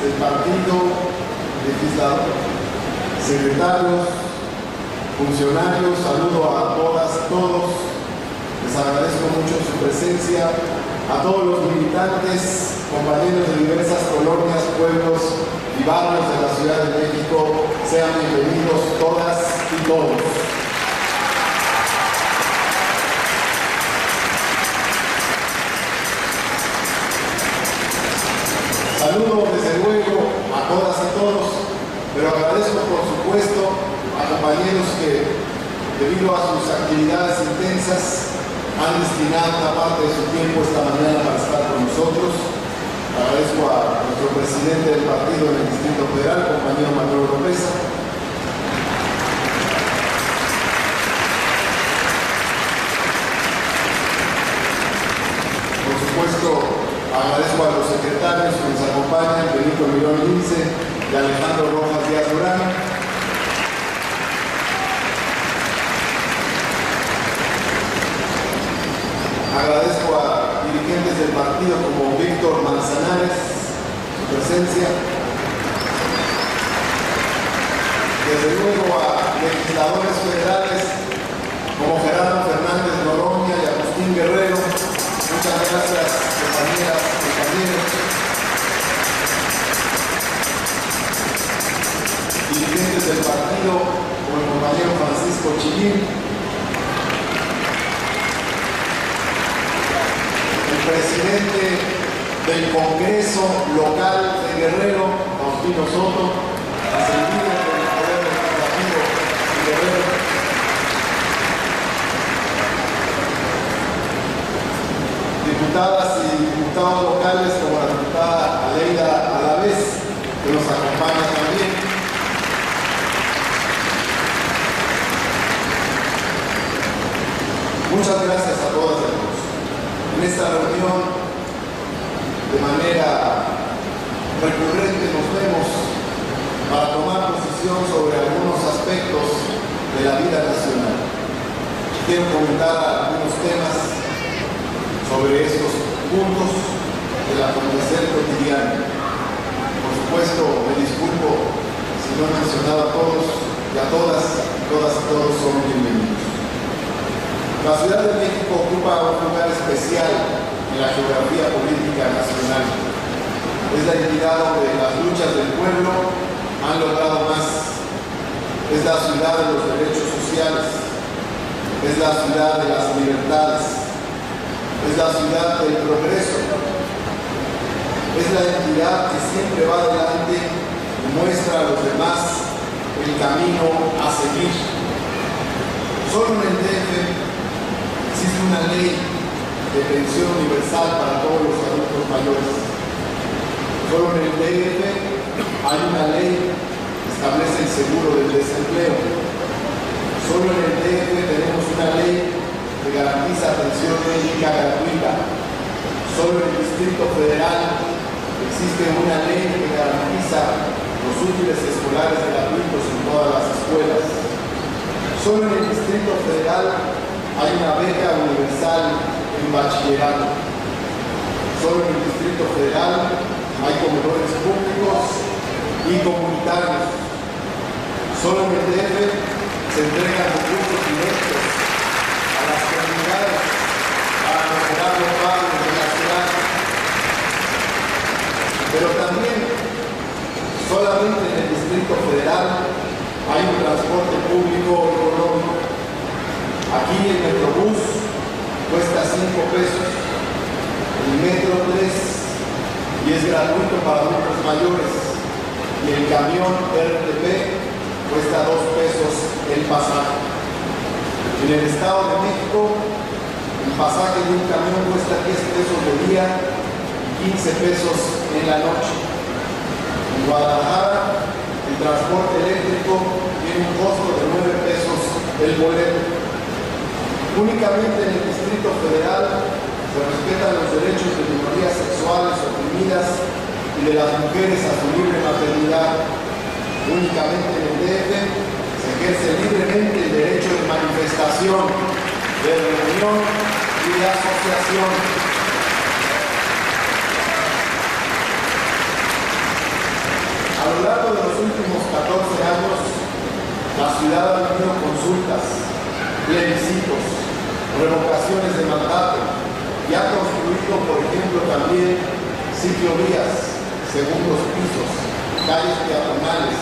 del partido, legisladores, secretarios, funcionarios, saludo a todas, todos. Les agradezco mucho su presencia. A todos los militantes, compañeros de diversas colonias, pueblos y barrios de la Ciudad de México, sean bienvenidos todas y todos. Saludo desde luego a todas y todos, pero agradezco por supuesto a compañeros que, debido a sus actividades intensas, han destinado una parte de su tiempo esta mañana para estar con nosotros. Agradezco a nuestro presidente del partido en el Distrito Federal, compañero Manuel López. Por supuesto, agradezco a los secretarios que nos acompañan, Benito Mirón Lince y Alejandro Rojas Díaz Durán. Agradezco a dirigentes del partido como Víctor Manzanares, su presencia. Desde luego a legisladores federales como Gerardo Fernández Noroña y Agustín Guerrero. Muchas gracias, compañeras y compañeros. Dirigentes del partido como el compañero Francisco Chillín. Presidente del Congreso Local de Guerrero, Faustino Soto, el líder del Poder Legislativo de Guerrero. Diputadas y diputados locales como la diputada Aleida Alavés, que nos acompaña también. Muchas gracias a todas y a todos. En esta reunión, de manera recurrente, nos vemos para tomar posición sobre algunos aspectos de la vida nacional. Quiero comentar algunos temas sobre estos puntos del acontecer cotidiano. Por supuesto, me disculpo si no he mencionado a todos y a todas y todos son bienvenidos. La Ciudad de México ocupa un lugar especial en la geografía política nacional. Es la entidad donde las luchas del pueblo han logrado más. Es la ciudad de los derechos sociales. Es la ciudad de las libertades. Es la ciudad del progreso. Es la entidad que siempre va adelante y muestra a los demás el camino a seguir. Solo en el DF existe una ley de pensión universal para todos los adultos mayores. Solo en el DF hay una ley que establece el seguro del desempleo. Solo en el DF tenemos una ley que garantiza atención médica gratuita. Solo en el Distrito Federal existe una ley que garantiza los útiles escolares gratuitos en todas las escuelas. Solo en el Distrito Federal hay una beca universal en bachillerato. Solo en el Distrito Federal hay comedores públicos y comunitarios. Solo en el DF se entregan recursos directos a las comunidades para mejorar los barrios de la ciudad. Pero también, solamente en el Distrito Federal hay un transporte público económico. Aquí el Metrobús cuesta 5 pesos, el Metro 3 y es gratuito para adultos mayores, y el camión RTP cuesta 2 pesos el pasaje. En el Estado de México, el pasaje de un camión cuesta 10 pesos de día y 15 pesos en la noche. En Guadalajara, el transporte eléctrico tiene un costo de 9 pesos el boleto. Únicamente en el Distrito Federal se respetan los derechos de minorías sexuales oprimidas y de las mujeres a su libre maternidad. Únicamente en el DF se ejerce libremente el derecho de manifestación, de reunión y de asociación. 14 años, la ciudad ha tenido consultas, plebiscitos, revocaciones de mandato y ha construido, por ejemplo, también ciclovías, segundos pisos, calles peatonales,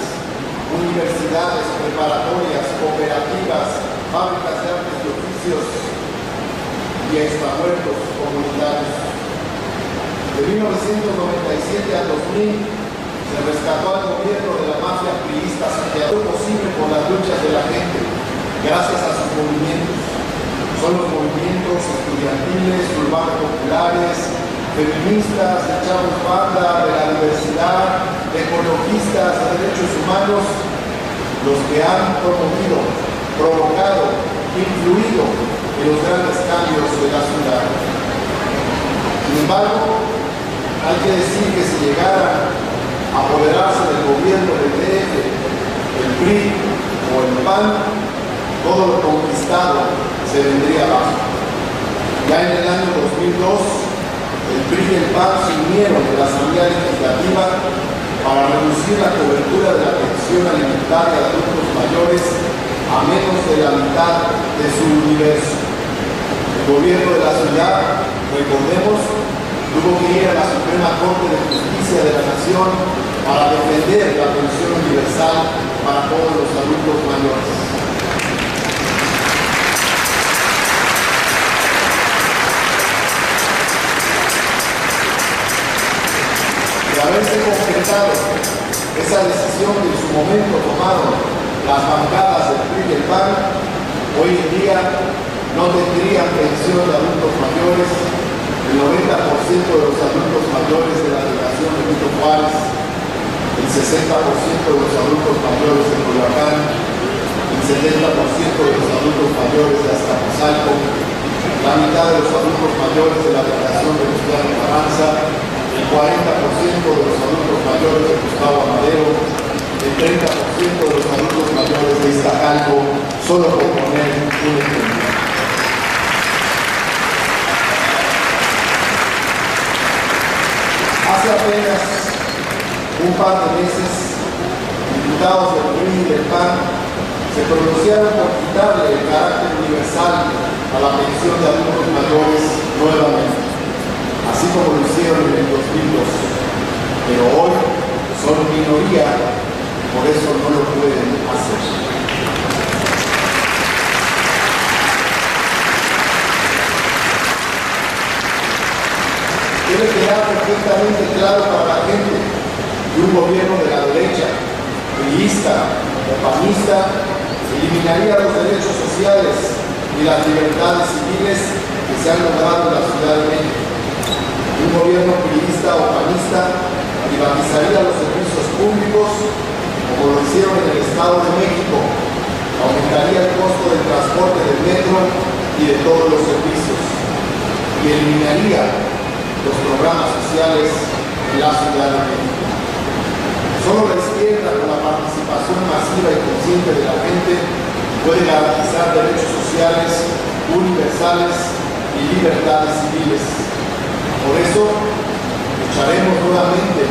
universidades, preparatorias, cooperativas, fábricas de artes y oficios y extramuertos comunitarios. De 1997 a 2000 se rescató al gobierno de la mafia priista, saqueador posible por las luchas de la gente, gracias a sus movimientos. Son los movimientos estudiantiles, urbanos populares, feministas, de chavos banda, de la diversidad, ecologistas, de derechos humanos, los que han promovido, provocado, influido en los grandes cambios de la ciudad. Sin embargo, hay que decir que si llegara a apoderarse del gobierno del DF, el PRI o el PAN, todo lo conquistado se vendría abajo. Ya en el año 2002, el PRI y el PAN se unieron en la Asamblea Legislativa para reducir la cobertura de la pensión alimentaria de adultos mayores a menos de la mitad de su universo. El gobierno de la ciudad, recordemos, tuvo que ir a la Suprema Corte de Justicia de la Nación para defender la pensión universal para todos los adultos mayores. De haberse concretado esa decisión que en su momento tomaron las bancadas del PRI y el PAN, hoy en día no tendrían pensión de adultos mayores el 90% de los adultos mayores de la delegación de Benito Juárez, el 60% de los adultos mayores de Coyoacán, el 70% de los adultos mayores de Azcapotzalco, la mitad de los adultos mayores de la delegación de Venustiano Carranza, el 40% de los adultos mayores de Gustavo Amadero, el 30% de los adultos mayores de Iztacalco, solo por poner un ejemplo. Hace apenas un par de meses, diputados del PRI y del PAN se pronunciaron por quitarle el carácter universal a la pensión de adultos mayores nuevamente, así como lo hicieron en el 2002. Pero hoy son minoría, por eso no lo pueden hacer. Debe quedar perfectamente claro para la gente que un gobierno de la derecha, priista o panista, eliminaría los derechos sociales y las libertades civiles que se han logrado en la Ciudad de México. Un gobierno priista o panista privatizaría los servicios públicos, como lo hicieron en el Estado de México, aumentaría el costo del transporte del metro y de todos los servicios, y eliminaría los programas sociales en la Ciudad de México. Solo la izquierda, con la participación masiva y consciente de la gente, puede garantizar derechos sociales universales y libertades civiles. Por eso, lucharemos nuevamente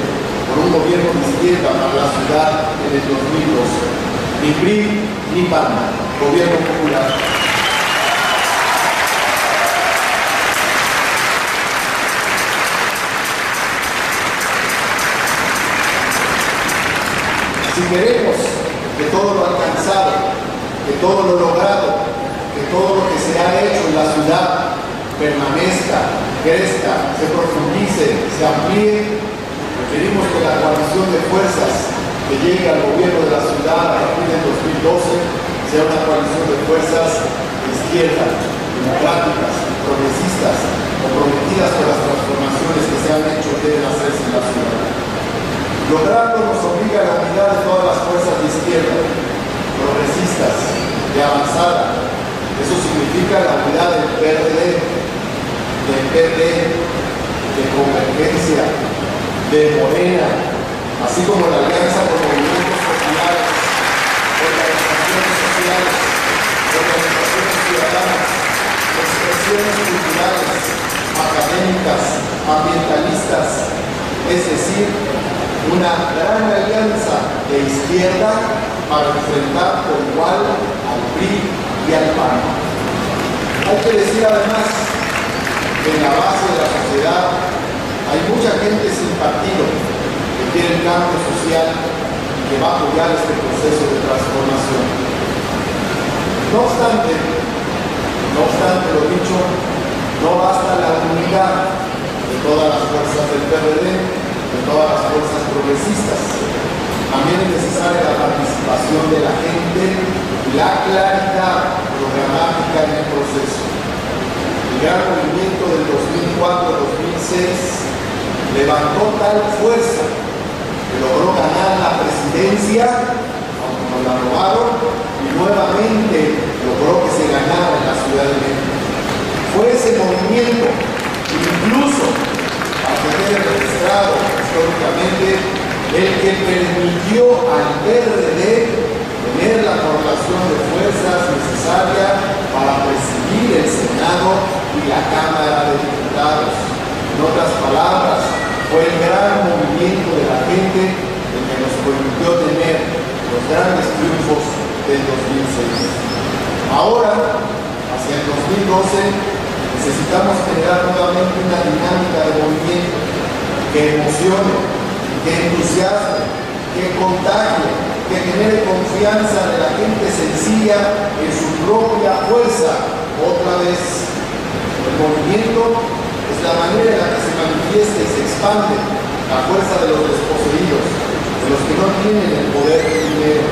por un gobierno de izquierda para la ciudad en el 2012. Ni PRI ni PAN, gobierno popular. Si queremos que todo lo alcanzado, que todo lo logrado, que todo lo que se ha hecho en la ciudad permanezca, crezca, se profundice, se amplíe, requerimos que la coalición de fuerzas que llegue al gobierno de la ciudad a partir del 2012 sea una coalición de fuerzas de izquierda, democráticas, progresistas, comprometidas con las transformaciones que se han hecho y deben hacerse en la ciudad. Lograrlo nos obliga a la unidad de todas las fuerzas de izquierda, progresistas, de avanzada. Eso significa la unidad del PRD, del PT, de Convergencia, de Morena, así como la alianza con movimientos populares, organizaciones sociales, organizaciones ciudadanas, expresiones culturales, académicas, ambientalistas, es decir, una gran alianza de izquierda para enfrentar por igual al PRI y al PAN. Hay que decir además que en la base de la sociedad hay mucha gente sin partido que quiere el cambio social y que va a apoyar este proceso de transformación. No obstante lo dicho, no basta la unidad de todas las fuerzas del PRD, de todas las fuerzas progresistas. También es necesaria la participación de la gente y la claridad programática en el proceso. El gran movimiento del 2004-2006 levantó tal fuerza que logró ganar la presidencia, aunque nos la robaron, y nuevamente logró que se ganara en la Ciudad de México. Fue ese movimiento, incluso para que quede registrado históricamente, el que permitió al PRD tener la correlación de fuerzas necesaria para presidir el Senado y la Cámara de Diputados. En otras palabras, fue el gran movimiento de la gente el que nos permitió tener los grandes triunfos del 2006. Ahora, hacia el 2012, necesitamos generar nuevamente una dinámica de movimiento que emocione, que entusiasme, que contagie, que genere confianza de la gente sencilla en su propia fuerza. Otra vez, el movimiento es la manera en la que se manifiesta y se expande la fuerza de los desposeídos, de los que no tienen el poder del dinero.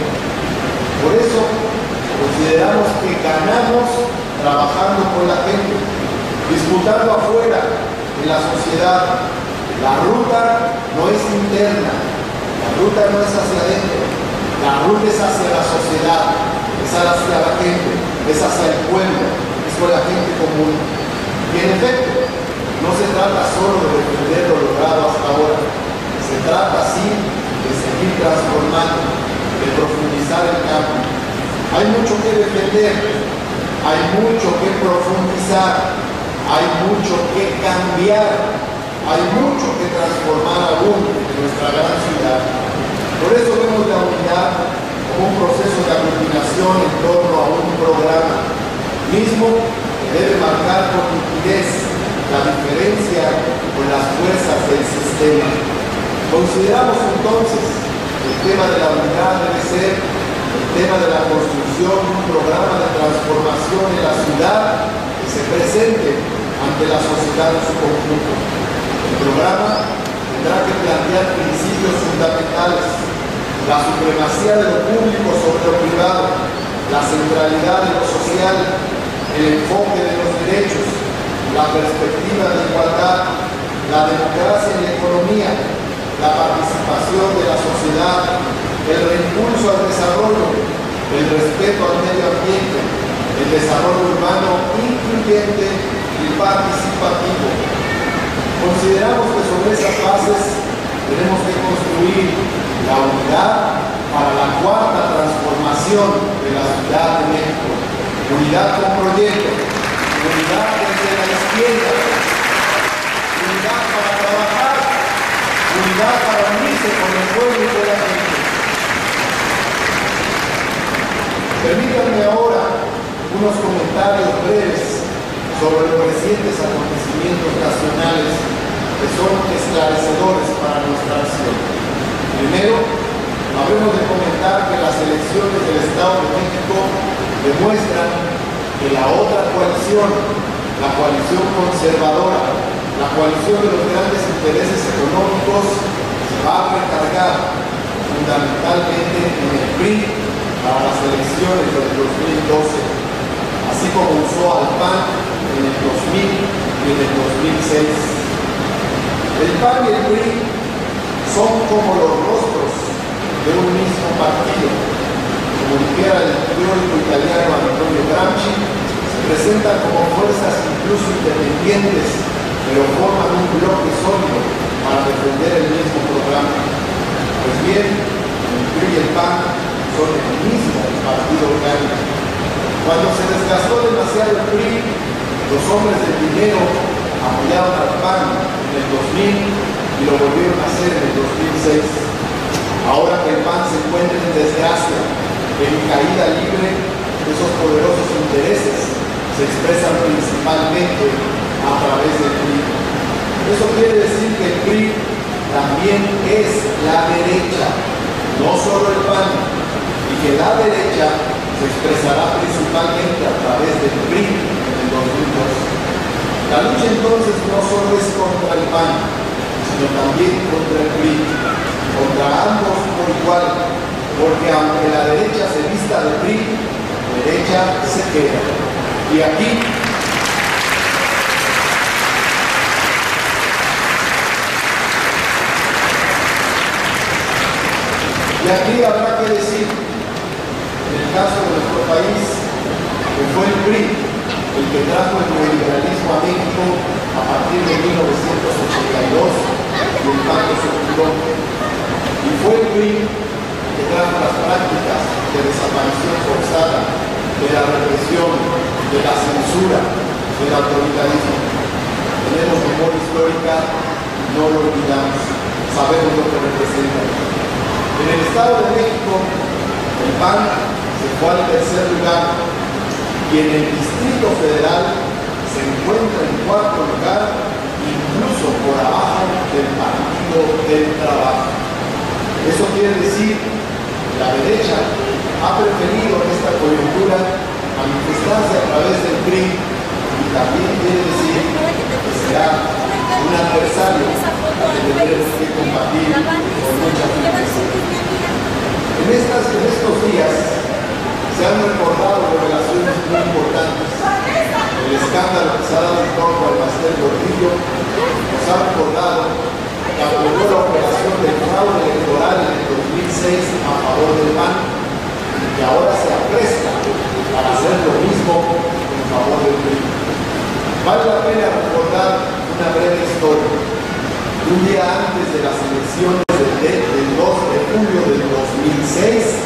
Por eso, consideramos que ganamos trabajando con la gente, disputando afuera, en la sociedad. La ruta no es interna, la ruta no es hacia adentro, la ruta es hacia la sociedad, es hacia la gente, es hacia el pueblo, es con la gente común. Y en efecto, no se trata solo de defender lo logrado hasta ahora, se trata sí de seguir transformando, de profundizar el cambio. Hay mucho que defender, hay mucho que profundizar, hay mucho que cambiar, hay mucho que transformar aún en nuestra gran ciudad. Por eso vemos la unidad como un proceso de aglutinación en torno a un programa mismo que debe marcar con nitidez la diferencia con las fuerzas del sistema. Consideramos entonces que el tema de la unidad debe ser el tema de la construcción de un programa de transformación en la ciudad que se presente ante la sociedad en su conjunto. El programa tendrá que plantear principios fundamentales: la supremacía de lo público sobre lo privado, la centralidad de lo social, el enfoque de los derechos, la perspectiva de igualdad, la democracia en la economía, la participación de la sociedad, el reimpulso al desarrollo, el respeto al medio ambiente, el desarrollo urbano incluyente y participativo. Consideramos que sobre esas bases tenemos que construir la unidad para la cuarta transformación de la Ciudad de México. Unidad con proyecto, unidad desde la izquierda, unidad para trabajar, unidad para unirse con el pueblo y con la gente. Permítanme ahora unos comentarios breves sobre los recientes acontecimientos nacionales que son esclarecedores para nuestra acción. Primero, habremos de comentar que las elecciones del Estado de México demuestran que la otra coalición, la coalición conservadora, la coalición de los grandes intereses económicos, se va a recargar fundamentalmente en el PRI para las elecciones del 2012, así como usó al PAN en el 2000 y en el 2006. El PAN y el PRI son como los rostros de un mismo partido. Como dijera el teórico italiano Antonio Gramsci, se presentan como fuerzas incluso independientes, pero forman un bloque sólido para defender el mismo programa. Pues bien, el PRI y el PAN son el mismo partido orgánico. Cuando se desgastó demasiado el PRI, los hombres del dinero apoyaron al PAN en el 2000 y lo volvieron a hacer en el 2006. Ahora que el PAN se encuentra en desgracia, en caída libre, esos poderosos intereses se expresan principalmente a través del PRI. Eso quiere decir que el PRI también es la derecha, no solo el PAN, y que la derecha se expresará principalmente a través del PRI en el 2012. La lucha entonces no solo es contra el PAN, sino también contra el PRI, contra ambos por igual, porque aunque la derecha se vista de PRI, derecha se queda. Y aquí habrá que decir, en el caso de nuestro país, que fue el PRI el que trajo el neoliberalismo a México a partir de 1982 y el pacto circuló. Y fue el PRI que trajo las prácticas de desaparición forzada, de la represión, de la censura, del autoritarismo. Tenemos memoria histórica, no lo olvidamos, sabemos lo que representa. En el Estado de México, el PAN se fue al tercer lugar y en el Distrito Federal se encuentra en cuarto lugar, incluso por abajo del Partido del Trabajo. Eso quiere decir que la derecha ha preferido en esta coyuntura manifestarse a través del PRI y también quiere decir que será un adversario al que tendremos que combatir con mucha firmeza. En estos días se han recordado revelaciones muy importantes. El escándalo que se ha dado en torno al pastel Gordillo nos ha recordado que apoyó la operación del fraude electoral en el 2006 a favor del PAN y que ahora se apresta para hacer lo mismo en favor del PRI. Vale la pena recordar una breve historia. Un día antes de las elecciones del 2 de julio del 2006,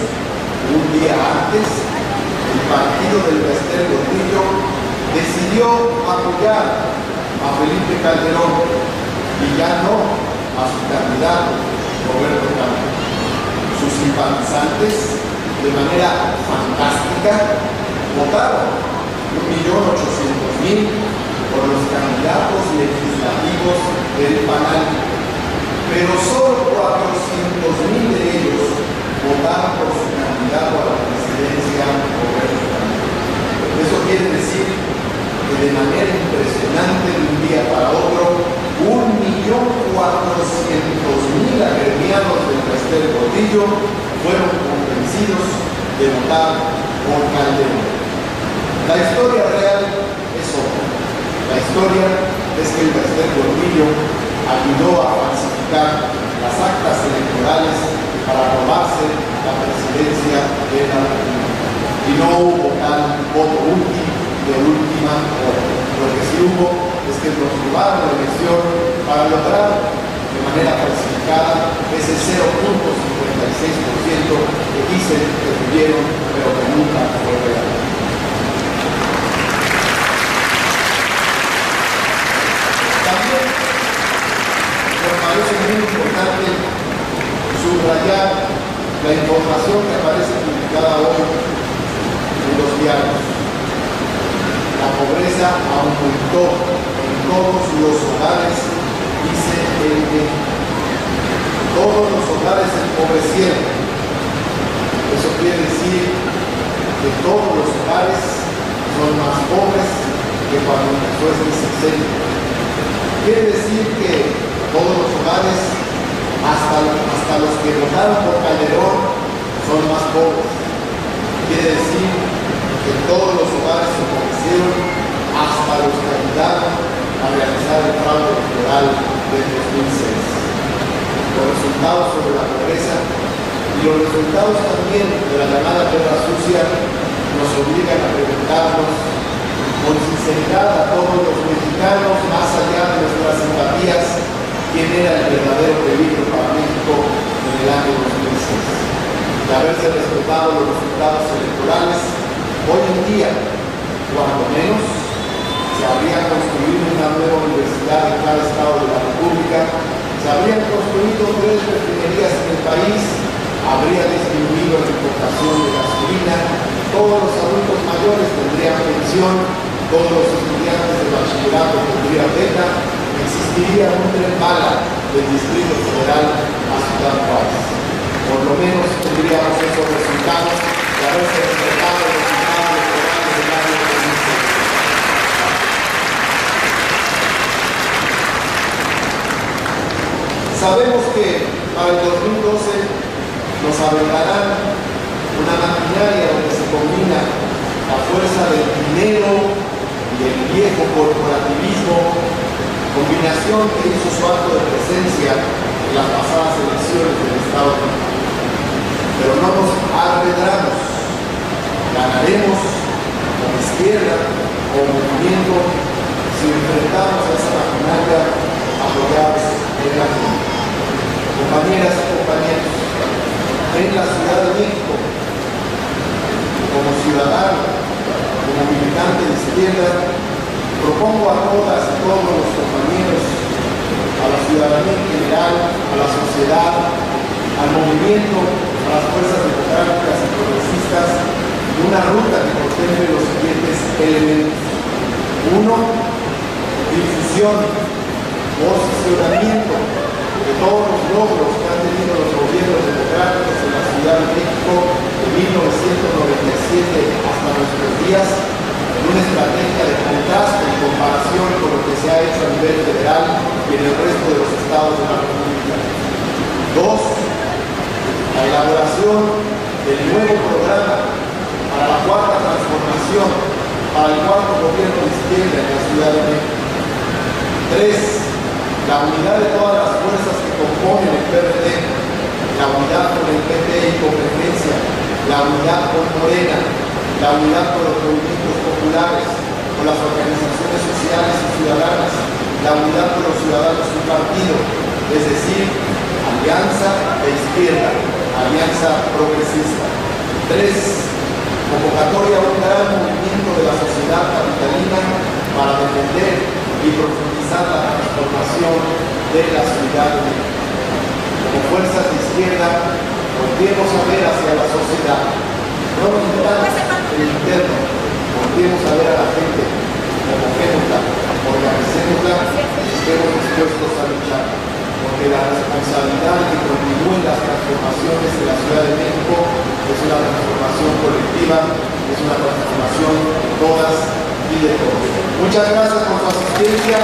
un día antes, el partido del pastel Gordillo decidió apoyar a Felipe Calderón y ya no a su candidato Roberto Campos. Sus simpatizantes, de manera fantástica, votaron 1.800.000 por los candidatos legislativos del PAN, pero solo 400.000 de ellos votaron por su candidato a la presidencia, Roberto Campos. Eso quiere decir que de manera impresionante, de un día para otro, 1.400.000 agremiados del pastel Gordillo fueron convencidos de votar por Calderón. La historia real es otra. La historia es que el pastel Gordillo ayudó a falsificar las actas electorales para robarse la presidencia de la República. Y no hubo tal voto útil de última hora. Lo que sí hubo es que nos robaron la elección para lograr de manera falsificada ese 0.56% que dicen que tuvieron, pero que nunca fue real. También me parece muy importante subrayar la información que aparece publicada hoy en los diarios. La pobreza aumentó en todos los hogares, dice el INEGI. Todos los hogares se empobrecieron. Eso quiere decir que todos los hogares son más pobres que cuando empezó este sexenio. Quiere decir que todos los hogares, hasta los que votaron por Calderón, son más pobres. Quiere decir que todos los hogares se empobrecieron, hasta los que ayudaron a realizar el fraude electoral del 2006. Los resultados sobre la pobreza y los resultados también de la llamada guerra sucia nos obligan a preguntarnos con sinceridad a todos los mexicanos, más allá de nuestras simpatías, quién era el verdadero peligro para México en el año 2006. De haberse respetado los resultados electorales, hoy en día, cuando menos, se habría construido una nueva universidad en cada estado de la República, se habrían construido 3 refinerías en el país habría disminuido la importación de gasolina, todos los adultos mayores tendrían pensión, todos los estudiantes de bachillerato tendrían beca, existiría un tren bala del Distrito Federal a Ciudad Juárez. Por lo menos tendríamos esos resultados de haberse respetado los resultados electorales del año 2006. Sabemos que para el 2012 nos aventarán una maquinaria donde se combina la fuerza del dinero y el viejo corporativismo, combinación que hizo su acto de presencia en las pasadas elecciones del Estado de México. Pero no nos arredraremos, ganaremos como izquierda o movimiento si enfrentamos a esa maquinaria apoyados en la gente. Compañeras y compañeros, en la Ciudad de México, como ciudadano, como militante de izquierda, propongo a todas y todos los compañeros, a la ciudadanía en general, a la sociedad, al movimiento, a las fuerzas democráticas y progresistas, una ruta que contemple los siguientes elementos. 1. Difusión, posicionamiento de todos los logros que han tenido los gobiernos democráticos en la Ciudad de México de 1997 hasta nuestros días, en una estrategia de contraste y comparación con lo que se ha hecho a nivel federal y en el resto de los estados de la República. 2. La elaboración del nuevo programa para la cuarta transformación, para el cuarto gobierno de izquierda en la Ciudad de México. 3. La unidad de todas las fuerzas que componen el PRD, la unidad con el PT y con Preferencia, la unidad con Morena, la unidad con los movimientos populares, con las organizaciones sociales y ciudadanas, la unidad con los ciudadanos sin partido, es decir, alianza de izquierda, alianza progresista. 3. Convocatoria a un gran movimiento de la sociedad capitalina para defender y profundizar la transformación de la Ciudad de México. Como fuerzas de izquierda, volvemos a ver hacia la sociedad. No nos metamos en el interno, volvemos a ver a la gente, convoquémosla, organicémosla y estemos dispuestos a luchar. Porque la responsabilidad de que continúen las transformaciones de la Ciudad de México es una transformación colectiva, es una transformación de todas y de todos. Muchas gracias por su asistencia.